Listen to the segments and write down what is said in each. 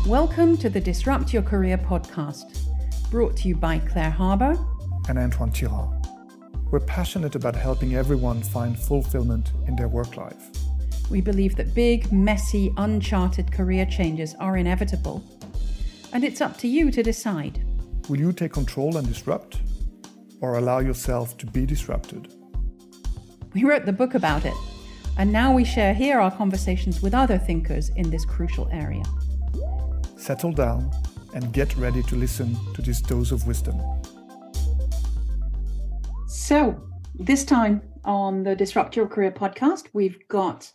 Welcome to the Disrupt Your Career podcast, brought to you by Claire Harbour and Antoine Tirard. We're passionate about helping everyone find fulfillment in their work life. We believe that big, messy, uncharted career changes are inevitable, and it's up to you to decide. Will you take control and disrupt, or allow yourself to be disrupted? We wrote the book about it, and now we share here our conversations with other thinkers in this crucial area. Settle down and get ready to listen to this dose of wisdom. So, this time on the Disrupt Your Career podcast, we've got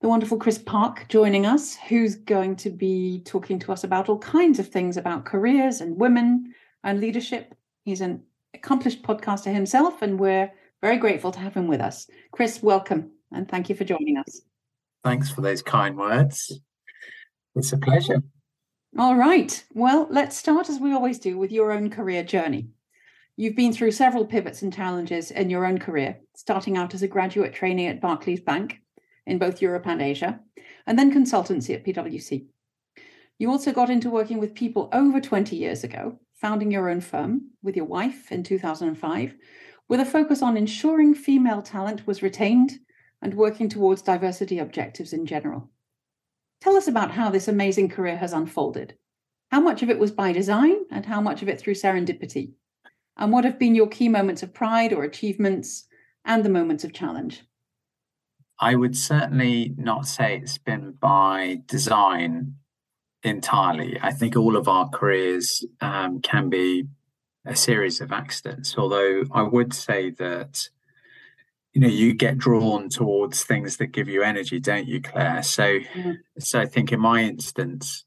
the wonderful Chris Parke joining us, who's going to be talking to us about all kinds of things about careers and women and leadership. He's an accomplished podcaster himself, and we're very grateful to have him with us. Chris, welcome, and thank you for joining us. Thanks for those kind words. It's a pleasure. All right. Well, let's start, as we always do, with your own career journey. You've been through several pivots and challenges in your own career, starting out as a graduate trainee at Barclays Bank in both Europe and Asia, and then consultancy at PwC. You also got into working with people over 20 years ago, founding your own firm with your wife in 2005, with a focus on ensuring female talent was retained and working towards diversity objectives in general. Tell us about how this amazing career has unfolded. How much of it was by design and how much of it through serendipity? And what have been your key moments of pride or achievements and the moments of challenge? I would certainly not say it's been by design entirely. I think all of our careers can be a series of accidents, although I would say that you get drawn towards things that give you energy, don't you, Claire? So I think in my instance,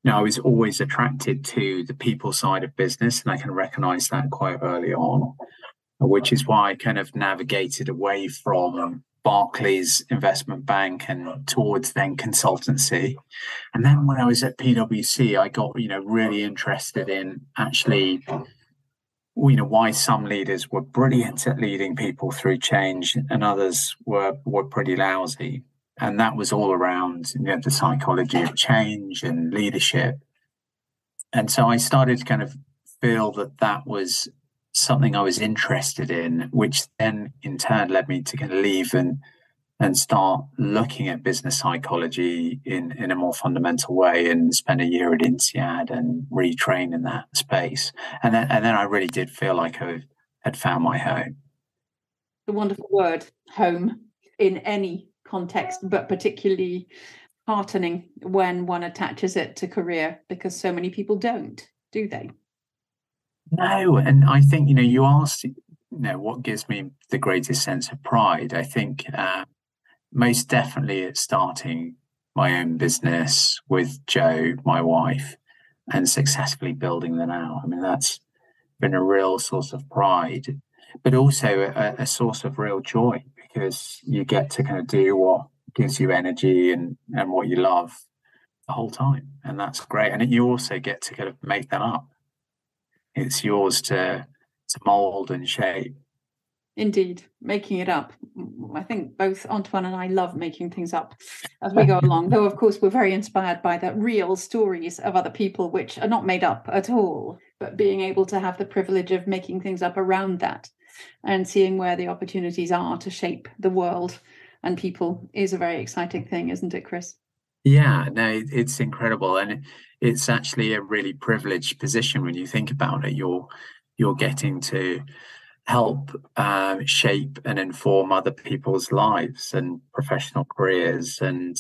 I was always attracted to the people side of business, and I can recognize that quite early on, which is why I kind of navigated away from Barclays investment bank and towards then consultancy. And then when I was at PwC, I got, really interested in actually why some leaders were brilliant at leading people through change and others were pretty lousy. And that was all around the psychology of change and leadership. And so I started to kind of feel that was something I was interested in, which then in turn led me to kind of leave and start looking at business psychology in a more fundamental way and spend a year at INSEAD and retrain in that space. And then I really did feel like I had found my home. The wonderful word, home, in any context, but particularly heartening when one attaches it to career, because so many people don't, do they? No, and I think, you asked, what gives me the greatest sense of pride. I think most definitely it's starting my own business with Jo, my wife, and successfully building that out. I mean, that's been a real source of pride, but also a source of real joy, because you get to kind of do what gives you energy and what you love the whole time. And that's great. And you also get to kind of make that up. It's yours to mold and shape. Indeed, making it up. I think both Antoine and I love making things up as we go along, though, of course, we're very inspired by the real stories of other people, which are not made up at all, but being able to have the privilege of making things up around that and seeing where the opportunities are to shape the world and people is a very exciting thing, isn't it, Chris? Yeah, no, it's incredible. And it's actually a really privileged position when you think about it. You're getting to help shape and inform other people's lives and professional careers and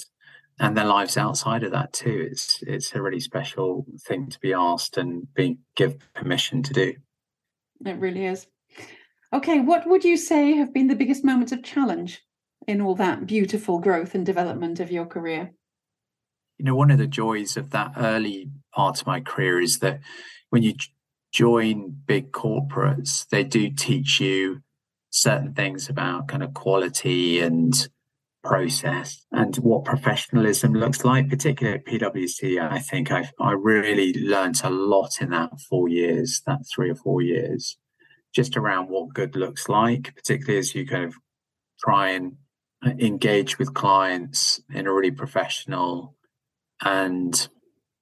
their lives outside of that too. It's a really special thing to be asked and give permission to do. It really is. Okay, what would you say have been the biggest moments of challenge in all that beautiful growth and development of your career? One of the joys of that early part of my career is that when you join big corporates, they do teach you certain things about kind of quality and process and what professionalism looks like, particularly at PwC. I think I really learned a lot in that 3 or 4 years, just around what good looks like, particularly as you kind of try and engage with clients in a really professional and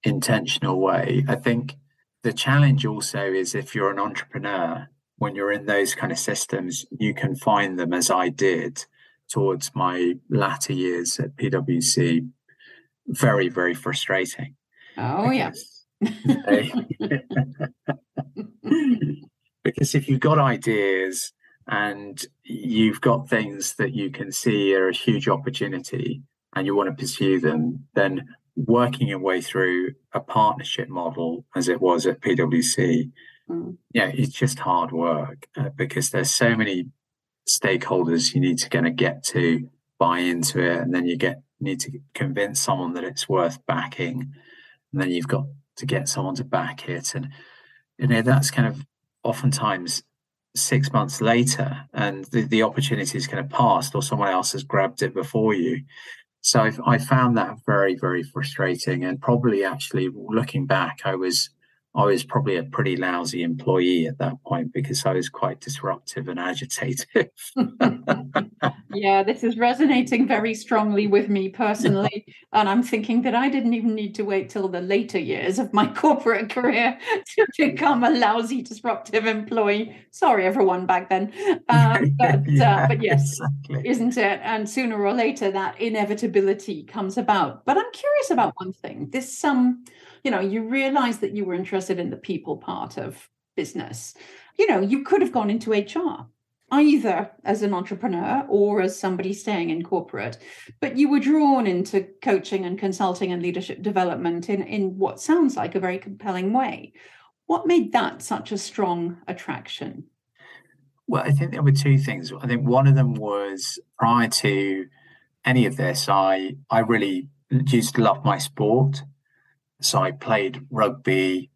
intentional way. I think the challenge also is if you're an entrepreneur, when you're in those kind of systems, you can find them, as I did towards my latter years at PwC, very, very frustrating. Oh, because because if you've got ideas and you've got things that you can see are a huge opportunity and you want to pursue them, then working your way through a partnership model, as it was at PwC, it's just hard work because there's so many stakeholders you need to kind of get to buy into it, and then need to convince someone that it's worth backing, and then you've got to get someone to back it, and that's kind of oftentimes 6 months later, and the opportunity is kind of passed, or someone else has grabbed it before you. So I found that very, very frustrating, and probably actually looking back, I was probably a pretty lousy employee at that point because I was quite disruptive and agitative. Yeah, this is resonating very strongly with me personally. Yeah. And I'm thinking that I didn't even need to wait till the later years of my corporate career to become a lousy, disruptive employee. Sorry, everyone back then. But yes, exactly. Isn't it? And sooner or later, that inevitability comes about. But I'm curious about one thing. This, you realize that you were interested in the people part of business. You could have gone into HR, either as an entrepreneur or as somebody staying in corporate, but you were drawn into coaching and consulting and leadership development in what sounds like a very compelling way. What made that such a strong attraction? Well, I think there were two things. I think one of them was, prior to any of this, I really used to love my sport. So I played rugby,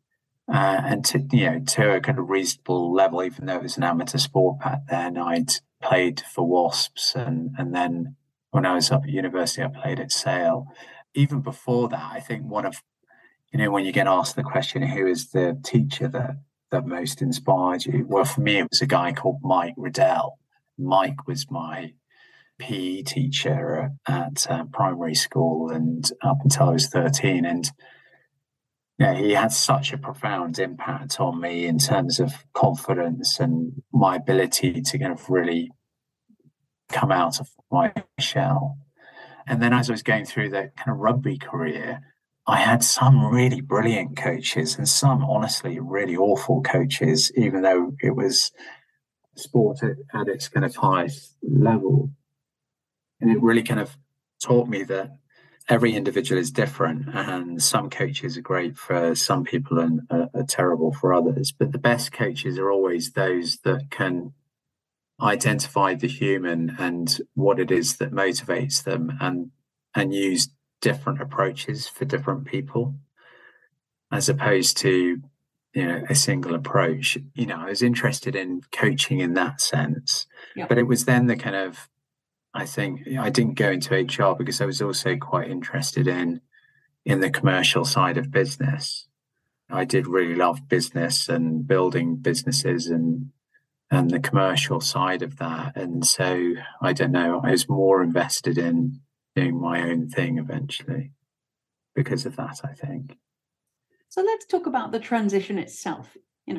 and to a kind of reasonable level, even though it was an amateur sport back then. I'd played for Wasps, and then when I was up at university, I played at Sale. Even before that, I think one of, when you get asked the question, who is the teacher that most inspired you? Well, for me, it was a guy called Mike Riddell. Mike was my PE teacher at primary school, and up until I was 13, and he had such a profound impact on me in terms of confidence and my ability to kind of really come out of my shell. And then as I was going through that kind of rugby career, I had some really brilliant coaches and some honestly really awful coaches, even though it was sport at its kind of highest level. And it really kind of taught me that every individual is different, and some coaches are great for some people and are terrible for others. But the best coaches are always those that can identify the human and what it is that motivates them, and use different approaches for different people, as opposed to a single approach. I was interested in coaching in that sense, but it was then the kind of, I think I didn't go into HR because I was also quite interested in the commercial side of business. I did really love business and building businesses and the commercial side of that. And so, I don't know, I was more invested in doing my own thing eventually because of that, I think. So let's talk about the transition itself.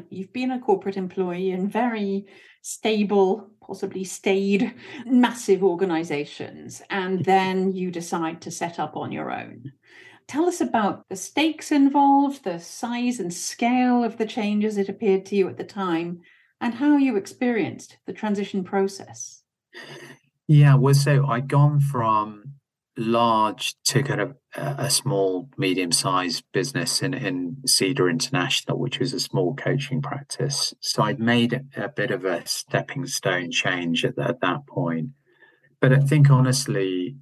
You've been a corporate employee in very stable, possibly staid, massive organizations, and then you decide to set up on your own. Tell us about the stakes involved, the size and scale of the changes it appeared to you at the time, and how you experienced the transition process. Yeah, well, so I'd gone from large to kind of a small, medium-sized business in Cedar International, which was a small coaching practice. So I'd made a bit of a stepping stone change at that point. But I think honestly,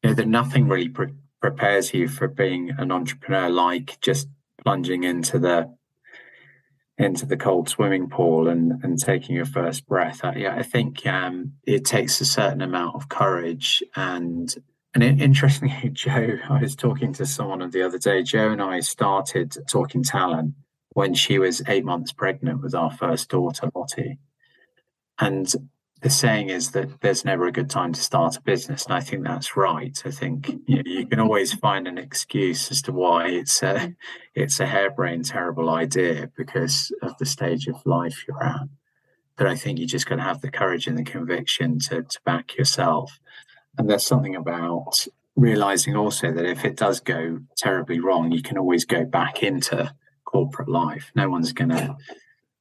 that nothing really prepares you for being an entrepreneur like just plunging into the cold swimming pool and taking your first breath. I think it takes a certain amount of courage. And interestingly, Joe, I was talking to someone the other day. Joe and I started Talking Talent when she was 8 months pregnant with our first daughter, Lottie. And the saying is that there's never a good time to start a business, and I think that's right. I think you can always find an excuse as to why it's a harebrained, terrible idea because of the stage of life you're at. But I think you just got to have the courage and the conviction to back yourself. And there's something about realizing also that if it does go terribly wrong, you can always go back into corporate life. No one's going to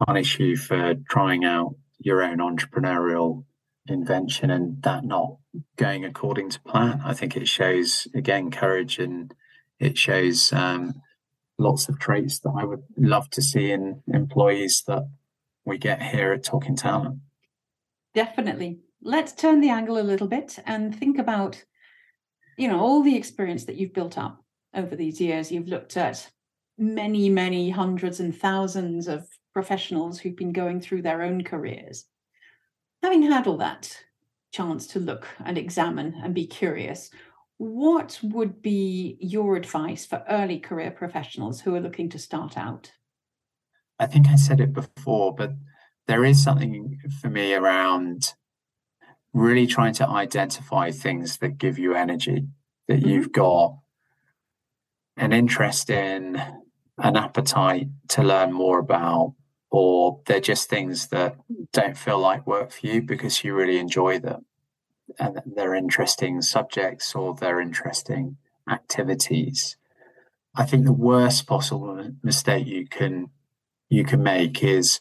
punish you for trying out your own entrepreneurial invention and that not going according to plan. I think it shows, again, courage, and it shows lots of traits that I would love to see in employees that we get here at Talking Talent. Definitely. Let's turn the angle a little bit and think about, all the experience that you've built up over these years. You've looked at many, many hundreds and thousands of professionals who've been going through their own careers. Having had all that chance to look and examine and be curious, what would be your advice for early career professionals who are looking to start out? I think I said it before, but there is something for me around really trying to identify things that give you energy, that you've got an interest in, an appetite to learn more about, or they're just things that don't feel like work for you because you really enjoy them and they're interesting subjects or they're interesting activities. I think the worst possible mistake you can make is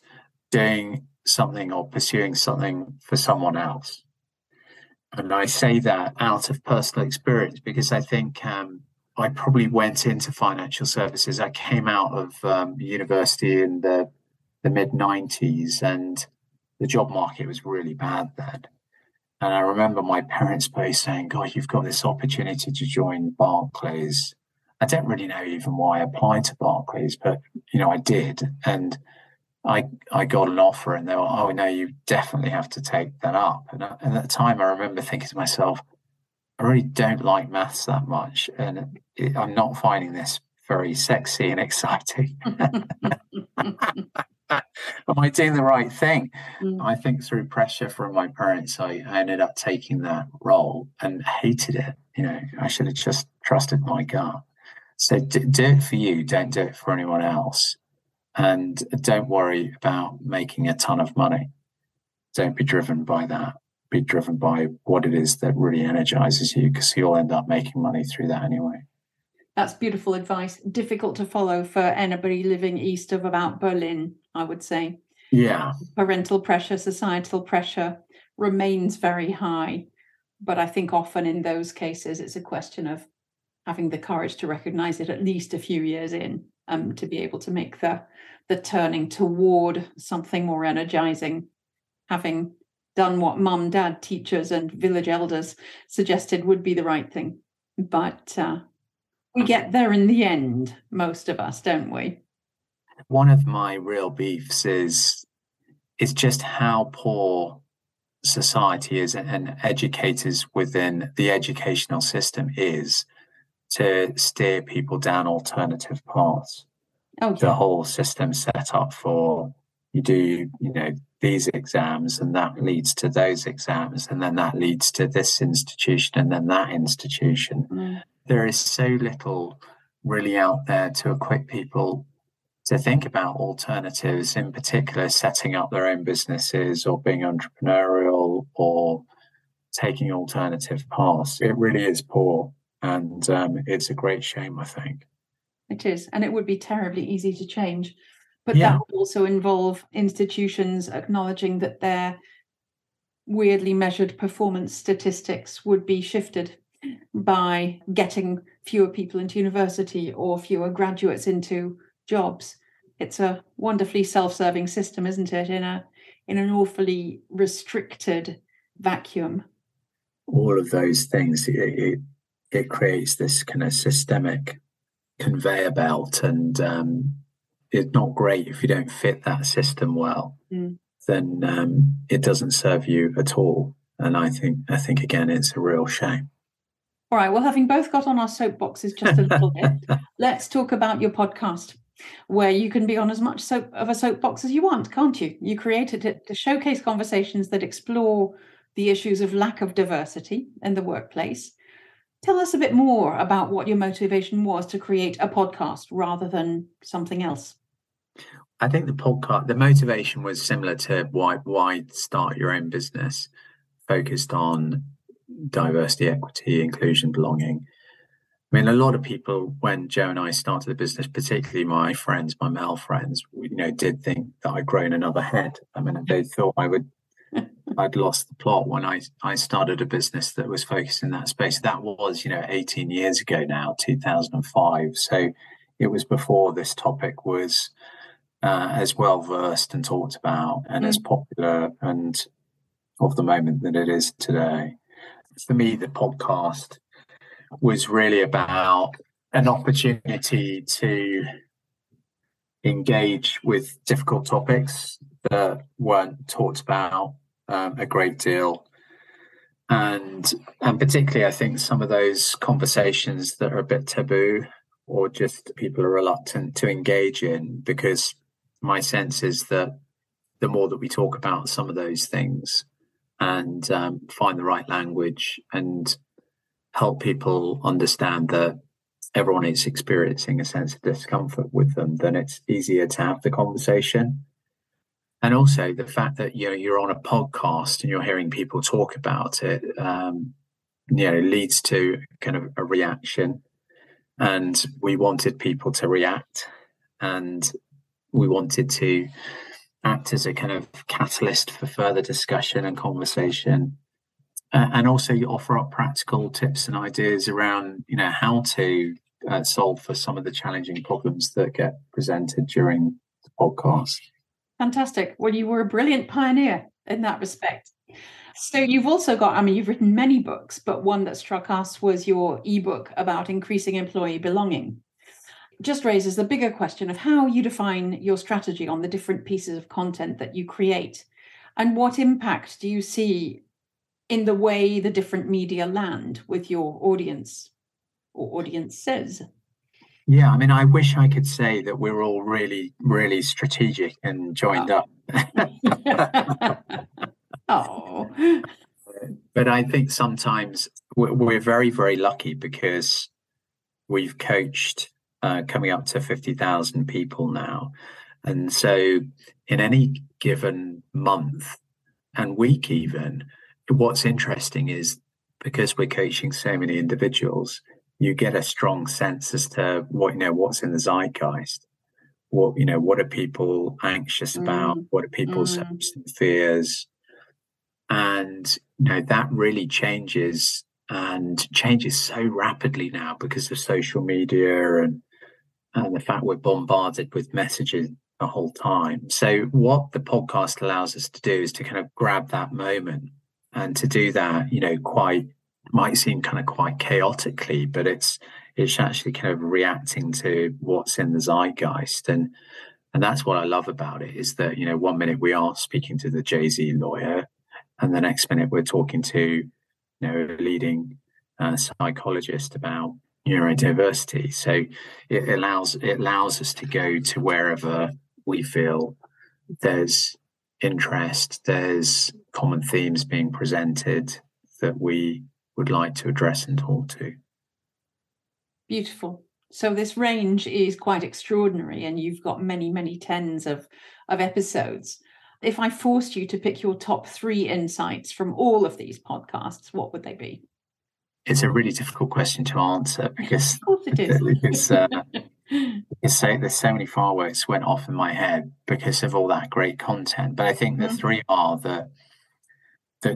doing something or pursuing something for someone else. And I say that out of personal experience because I think I probably went into financial services. I came out of university in the mid-90s and the job market was really bad then. And I remember my parents both saying, God, you've got this opportunity to join Barclays. I don't really know even why I applied to Barclays, but, I did. And I got an offer and they were, oh, no, you definitely have to take that up. And at the time, I remember thinking to myself, I really don't like maths that much. And I'm not finding this very sexy and exciting. Am I doing the right thing? I think through pressure from my parents, I ended up taking that role and hated it. I should have just trusted my gut. So do it for you. Don't do it for anyone else. And don't worry about making a ton of money. Don't be driven by that. Be driven by what it is that really energizes you, because you'll end up making money through that anyway. That's beautiful advice. Difficult to follow for anybody living east of about Berlin, I would say. Yeah. Parental pressure, societal pressure remains very high. But I think often in those cases, it's a question of having the courage to recognize it at least a few years in, to be able to make the turning toward something more energizing, having done what mum, dad, teachers, and village elders suggested would be the right thing. But we get there in the end, most of us, don't we? One of my real beefs is just how poor society is and educators within the educational system is to steer people down alternative paths. Oh, the whole system set up for you do, these exams and that leads to those exams and then that leads to this institution and then that institution. There is so little really out there to equip people to think about alternatives, in particular setting up their own businesses or being entrepreneurial or taking alternative paths. It really is poor, and it's a great shame, I think. It is, and it would be terribly easy to change. But that would also involve institutions acknowledging that their weirdly measured performance statistics would be shifted by getting fewer people into university or fewer graduates into jobs. It's a wonderfully self-serving system, isn't it, in an awfully restricted vacuum. All of those things, it creates this kind of systemic conveyor belt, and it's not great if you don't fit that system well. Then it doesn't serve you at all. And I think again, it's a real shame. All right, well, having both got on our soapboxes just a little bit, let's talk about your podcast. where you can be on as much of a soapbox as you want, can't you? You created it to showcase conversations that explore the issues of lack of diversity in the workplace. Tell us a bit more about what your motivation was to create a podcast rather than something else. I think the motivation was similar to why start your own business, focused on diversity, equity, inclusion, belonging. I mean, a lot of people, when Joe and I started the business, particularly my friends, my male friends, did think that I'd grown another head. I mean, they thought I'd lost the plot when I started a business that was focused in that space. That was, 18 years ago now, 2005. So it was before this topic was as well versed and talked about and as popular and of the moment that it is today. For me, the podcast was really about an opportunity to engage with difficult topics that weren't talked about a great deal. And particularly, I think some of those conversations that are a bit taboo or just people are reluctant to engage in, because my sense is that the more that we talk about some of those things and find the right language and help people understand that everyone is experiencing a sense of discomfort with them, then it's easier to have the conversation. And also the fact that you're on a podcast and you're hearing people talk about it, leads to kind of a reaction. And we wanted people to react, and we wanted to act as a kind of catalyst for further discussion and conversation. And also you offer up practical tips and ideas around, how to solve for some of the challenging problems that get presented during the podcast. Fantastic. Well, you were a brilliant pioneer in that respect. So you've also got, you've written many books, but one that struck us was your ebook about increasing employee belonging. Just raises the bigger question of how you define your strategy on the different pieces of content that you create, and what impact do you see in the way the different media land with your audience or audiences? Yeah, I mean, I wish I could say that we're all really, really strategic and joined up. Oh. But I think sometimes we're very, very lucky because we've coached coming up to 50,000 people now. And so in any given month and week even, what's interesting is because we're coaching so many individuals, you get a strong sense as to what's in the zeitgeist. What are people anxious about? What are people's hopes and fears? And that really changes so rapidly now because of social media and the fact we're bombarded with messages the whole time. So what the podcast allows us to do is to kind of grab that moment, and to do that, might seem kind of quite chaotically, but it's actually kind of reacting to what's in the zeitgeist. And that's what I love about it, is that, 1 minute we are speaking to the Jay-Z lawyer, and the next minute we're talking to, a leading psychologist about neurodiversity. So it allows us to go to wherever we feel there's interest, there's common themes being presented that we would like to address and talk to. Beautiful. So this range is quite extraordinary, and you've got many, many tens of episodes. If I forced you to pick your top 3 insights from all of these podcasts, what would they be? It's a really difficult question to answer because of course it is. There's so many fireworks went off in my head because of all that great content. But I think the 3 are the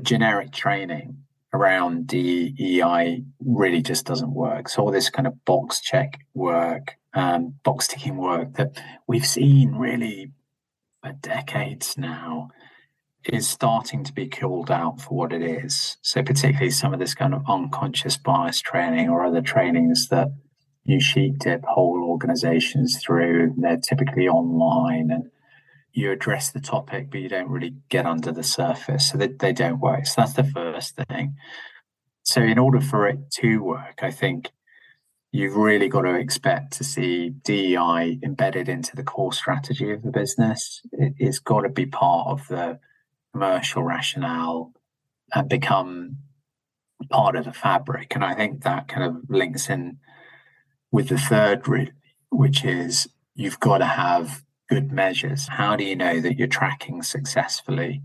generic training around DEI really just doesn't work. So all this kind of box ticking work that we've seen really for decades now is starting to be called out for what it is. So particularly some of this kind of unconscious bias training or other trainings that you sheep dip whole organizations through. They're typically online, and you address the topic, but you don't really get under the surface. So they don't work. So that's the first thing. So in order for it to work, I think, you've really got to expect to see DEI embedded into the core strategy of the business. It's got to be part of the commercial rationale and become part of the fabric. And I think that kind of links in with the third route, which is you've got to have good measures. How do you know that you're tracking successfully?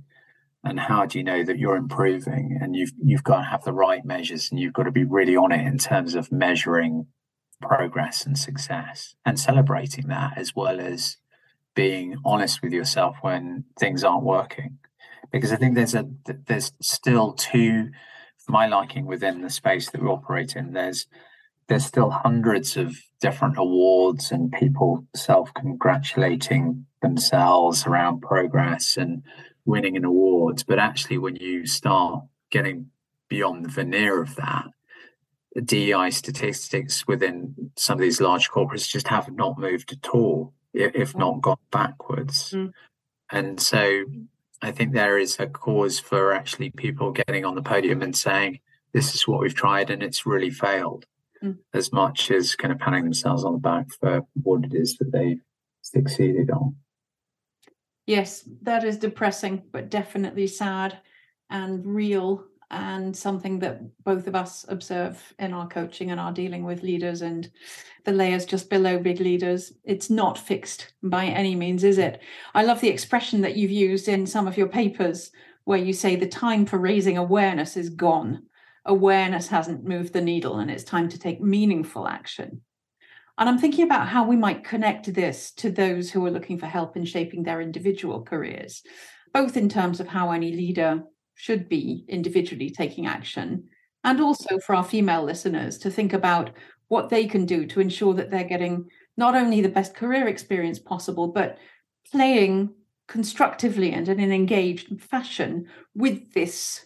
And how do you know that you're improving? And you've got to have the right measures, and you've got to be really on it in terms of measuring progress and success and celebrating that, as well as being honest with yourself when things aren't working. Because I think there's still for my liking, within the space that we operate in, there's still hundreds of different awards and people self-congratulating themselves around progress and winning an award. But actually, when you start getting beyond the veneer of that, the DEI statistics within some of these large corporates just have not moved at all, if not gone backwards. And so I think there is a cause for actually people getting on the podium and saying, this is what we've tried and it's really failed, as much as kind of patting themselves on the back for what it is that they've succeeded on. Yes, that is depressing, but definitely sad and real, and something that both of us observe in our coaching and our dealing with leaders and the layers just below big leaders. It's not fixed by any means, is it? I love the expression that you've used in some of your papers where you say the time for raising awareness is gone. Awareness hasn't moved the needle, and it's time to take meaningful action. And I'm thinking about how we might connect this to those who are looking for help in shaping their individual careers, both in terms of how any leader should be individually taking action, and also for our female listeners to think about what they can do to ensure that they're getting not only the best career experience possible, but playing constructively and in an engaged fashion with this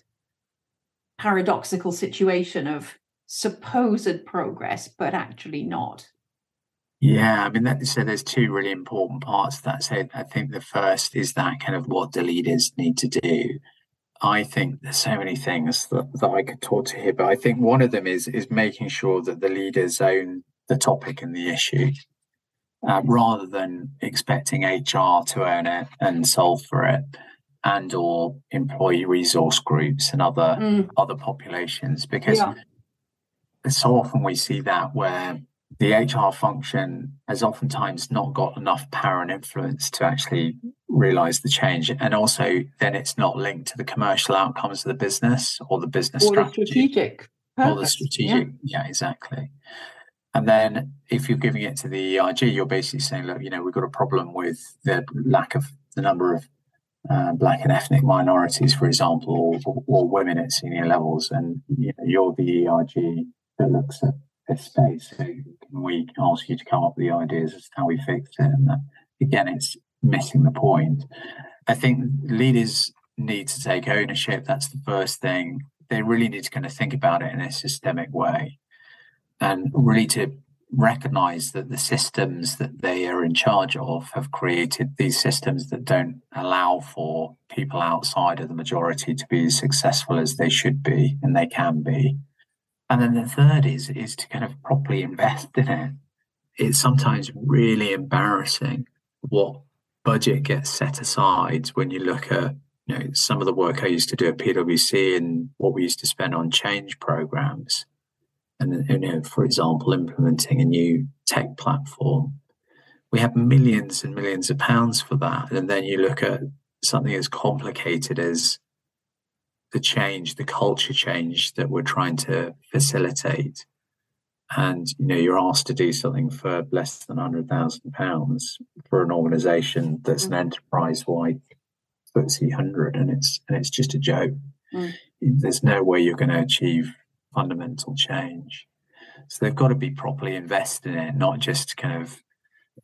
paradoxical situation of supposed progress, but actually not. Yeah, I mean, so there's two really important parts to that. So I think the first is that kind of what the leaders need to do. I think there's so many things that I could talk to here, but I think one of them is making sure that the leaders own the topic and the issue, rather than expecting HR to own it and solve for it, and or employee resource groups and other populations, because so often we see that where the HR function has oftentimes not got enough power and influence to actually realize the change. And also then it's not linked to the commercial outcomes of the business or the business strategy. The strategic purpose. Or the strategic, yeah, exactly. And then if you're giving it to the ERG, you're basically saying, look, we've got a problem with the lack of the number of Black and ethnic minorities, for example, or women at senior levels. And you're the ERG that looks at this space. So can we ask you to come up with the ideas as to how we fix it? And that, again, it's missing the point. I think leaders need to take ownership. That's the first thing. They really need to kind of think about it in a systemic way, and really to recognize that the systems that they are in charge of have created these systems that don't allow for people outside of the majority to be as successful as they should be and they can be. And then the third is to kind of properly invest in it. It's sometimes really embarrassing what budget gets set aside when you look at some of the work I used to do at PwC and what we used to spend on change programs. And for example, implementing a new tech platform. We have millions and millions of pounds for that. And then you look at something as complicated as the culture change that we're trying to facilitate. And, you're asked to do something for less than £100,000 for an organisation that's an enterprise-wide FTSE 100, and it's just a joke. There's no way you're going to achieve fundamental change. So they've got to be properly invested in it, not just kind of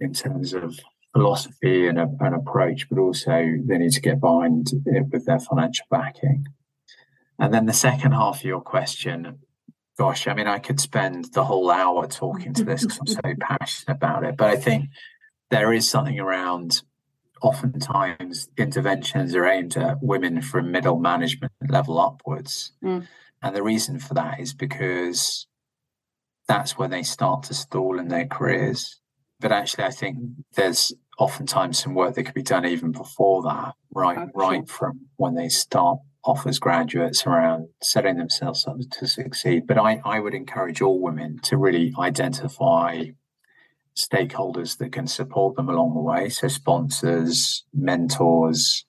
in terms of philosophy and an approach, but also they need to get behind it with their financial backing. And then the second half of your question, gosh, I mean, I could spend the whole hour talking to this because I'm so passionate about it. But I think there is something around, oftentimes interventions are aimed at women from middle management level upwards. And the reason for that is because that's where they start to stall in their careers. But actually, I think there's oftentimes some work that could be done even before that, right from when they start off as graduates, around setting themselves up to succeed. But I would encourage all women to really identify stakeholders that can support them along the way. So sponsors, mentors,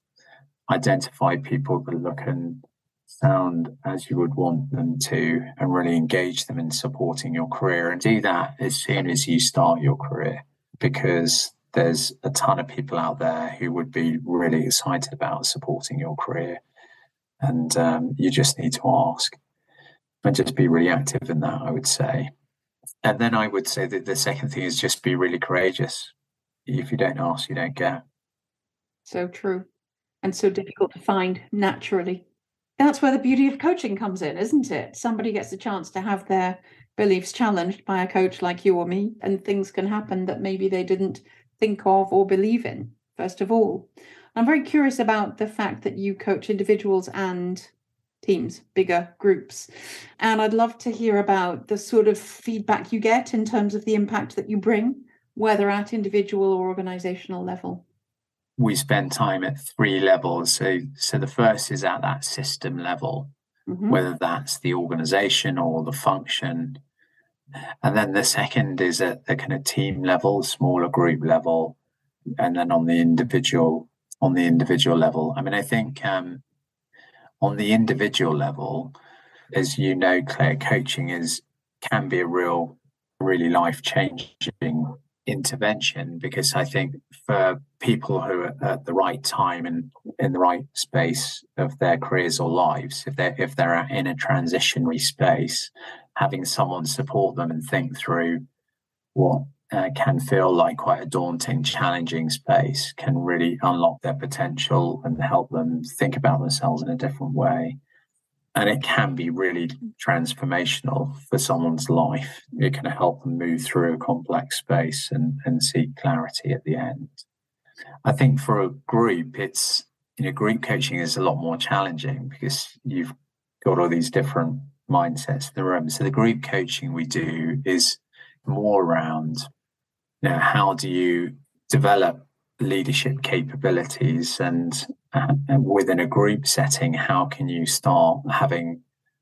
identify people that look and sound as you would want them to, and really engage them in supporting your career. And do that as soon as you start your career, because there's a ton of people out there who would be really excited about supporting your career. And you just need to ask and just be really active in that, I would say. And then I would say that the second thing is just be really courageous. If you don't ask, you don't get. So true. And so difficult to find naturally. That's where the beauty of coaching comes in, isn't it? Somebody gets a chance to have their beliefs challenged by a coach like you or me, and things can happen that maybe they didn't think of or believe in, first of all. I'm very curious about the fact that you coach individuals and teams, bigger groups. And I'd love to hear about the sort of feedback you get in terms of the impact that you bring, whether at individual or organizational level. We spend time at 3 levels. So the first is at that system level, whether that's the organization or the function. And then the second is at the kind of team level, smaller group level, and then on the individual level. I mean, I think on the individual level, as you know, Claire, coaching can be a really life-changing intervention, because I think for people who are at the right time and in the right space of their careers or lives, if they're in a transitionary space, having someone support them and think through what can feel like quite a daunting, challenging space can really unlock their potential and help them think about themselves in a different way. And it can be really transformational for someone's life. It can help them move through a complex space and seek clarity at the end. I think for a group, group coaching is a lot more challenging because you've got all these different mindsets in the room. So the group coaching we do is more around, how do you develop leadership capabilities, and within a group setting, how can you start having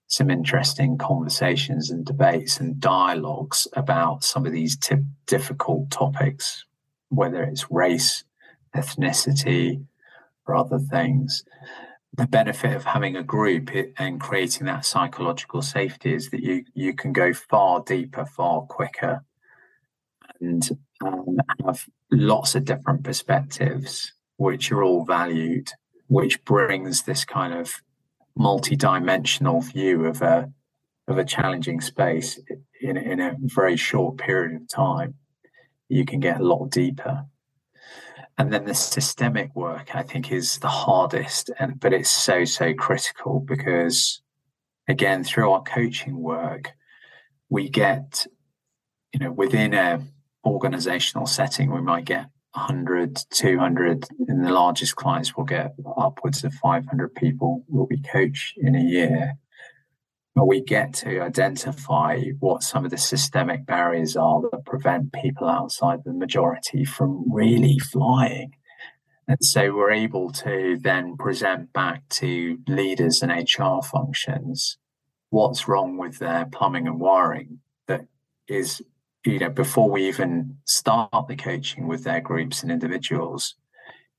some interesting conversations and debates and dialogues about some of these difficult topics, whether it's race, ethnicity, or other things. The benefit of having a group and creating that psychological safety is that you can go far deeper, far quicker, and have lots of different perspectives, which are all valued, which brings this kind of multi-dimensional view of a challenging space in a very short period of time. You can get a lot deeper. And then the systemic work, I think, is the hardest, but it's so critical, because again, through our coaching work, we get, within a organizational setting, we might get 100, 200, and the largest clients will get upwards of 500 people will be coached in a year. But we get to identify what some of the systemic barriers are that prevent people outside the majority from really flying. And so we're able to then present back to leaders and HR functions what's wrong with their plumbing and wiring that is, before we even start the coaching with their groups and individuals.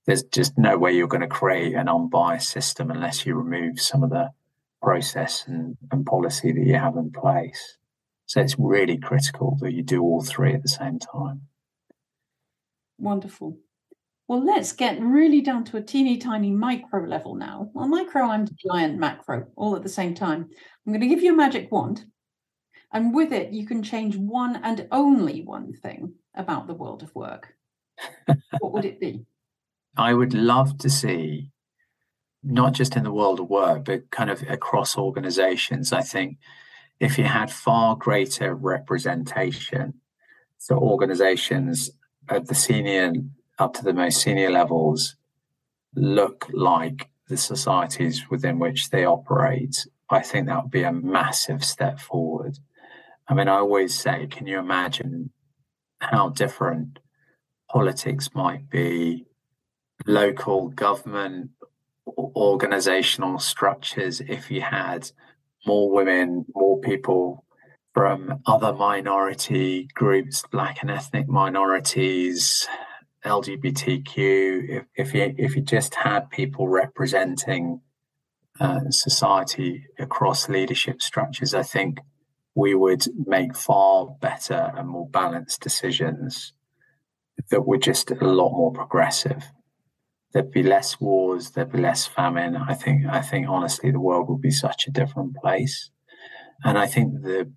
There's just no way you're going to create an unbiased system unless you remove some of the process and policy that you have in place. So it's really critical that you do all 3 at the same time. Wonderful. Well, let's get really down to a teeny tiny micro level now. Well, micro and giant macro all at the same time. I'm going to give you a magic wand, and with it, you can change one and only one thing about the world of work. What would it be? I would love to see, not just in the world of work, but kind of across organizations. I think if you had far greater representation, so organizations at the senior up to the most senior levels look like the societies within which they operate, I think that would be a massive step forward. I mean, I always say, can you imagine how different politics might be, local government, organizational structures, if you had more women, more people from other minority groups, Black and ethnic minorities, LGBTQ, if you just had people representing society across leadership structures, I think we would make far better and more balanced decisions that were just a lot more progressive. There'd be less wars, there'd be less famine. I think honestly the world would be such a different place. And I think the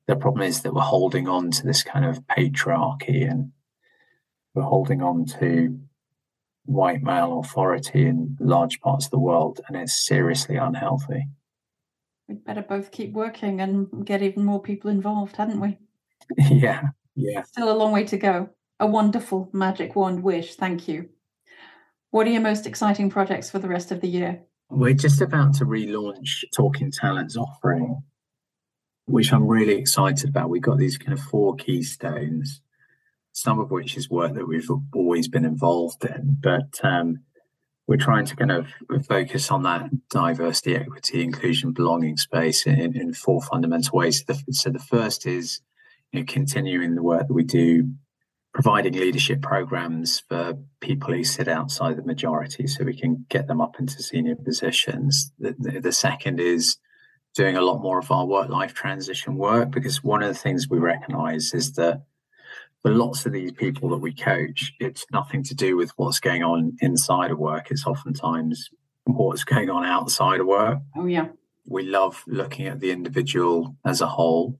problem is that we're holding on to this kind of patriarchy, and we're holding on to white male authority in large parts of the world, and it's seriously unhealthy. We'd better both keep working and get even more people involved, hadn't we? Yeah. Still a long way to go. A wonderful magic wand wish. Thank you. What are your most exciting projects for the rest of the year? We're just about to relaunch Talking Talents offering, which I'm really excited about. We've got these kind of 4 keystones, some of which is work that we've always been involved in, but we're trying to kind of focus on that diversity, equity, inclusion, belonging space in 4 fundamental ways. So the first is, continuing the work that we do, providing leadership programs for people who sit outside the majority so we can get them up into senior positions. The second is doing a lot more of our work-life transition work, because one of the things we recognize is that for lots of these people that we coach, it's nothing to do with what's going on inside of work. It's oftentimes what's going on outside of work. Oh, yeah. We love looking at the individual as a whole.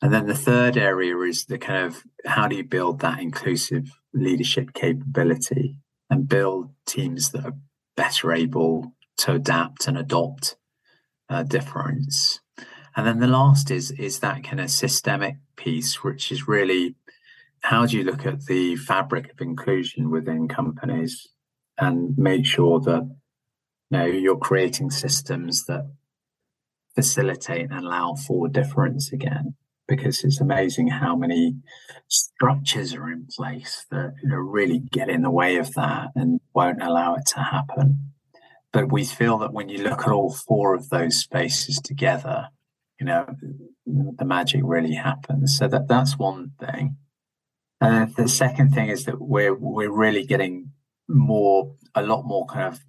And then the third area is the kind of, how do you build that inclusive leadership capability and build teams that are better able to adapt and adopt difference. And then the last is that kind of systemic piece, which is really, how do you look at the fabric of inclusion within companies and make sure that you're creating systems that facilitate and allow for difference again, because it's amazing how many structures are in place that really get in the way of that and won't allow it to happen. But we feel that when you look at all 4 of those spaces together, the magic really happens. So that's one thing. The second thing is that we're really getting a lot more kind of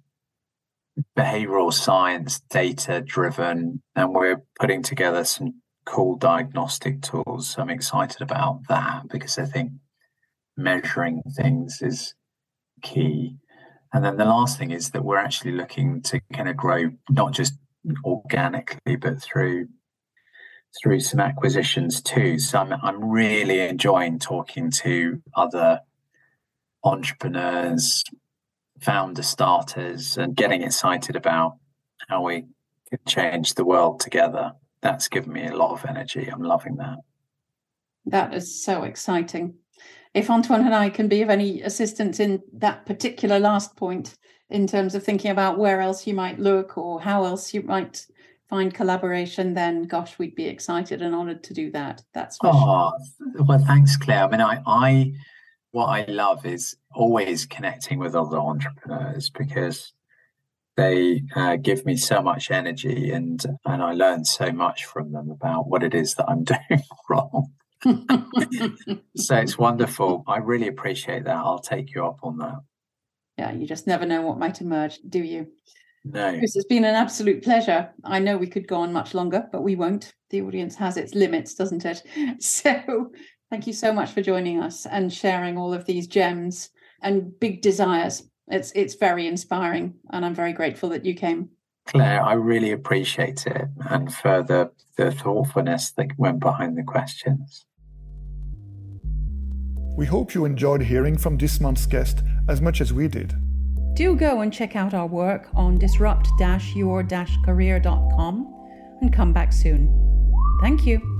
behavioral science data driven, and we're putting together some cool diagnostic tools. So I'm excited about that, because I think measuring things is key. And then the last thing is that we're actually looking to kind of grow, not just organically, but through some acquisitions too. So I'm really enjoying talking to other entrepreneurs, founder starters, and getting excited about how we can change the world together. That's given me a lot of energy. I'm loving that. That is so exciting. If Antoine and I can be of any assistance in that particular last point, in terms of thinking about where else you might look or how else you might find collaboration, then gosh, we'd be excited and honoured to do that. That's for sure. Well, thanks, Claire. I mean, what I love is always connecting with other entrepreneurs, because they give me so much energy, and I learn so much from them about what it is that I'm doing wrong. So it's wonderful. I really appreciate that. I'll take you up on that. Yeah, you just never know what might emerge, do you? No. This has been an absolute pleasure. I know we could go on much longer, but we won't. The audience has its limits, doesn't it? So thank you so much for joining us and sharing all of these gems and big desires. It's very inspiring, and I'm very grateful that you came. Claire, I really appreciate it, and for the thoughtfulness that went behind the questions. We hope you enjoyed hearing from this month's guest as much as we did. Do go and check out our work on disrupt-your-career.com and come back soon. Thank you.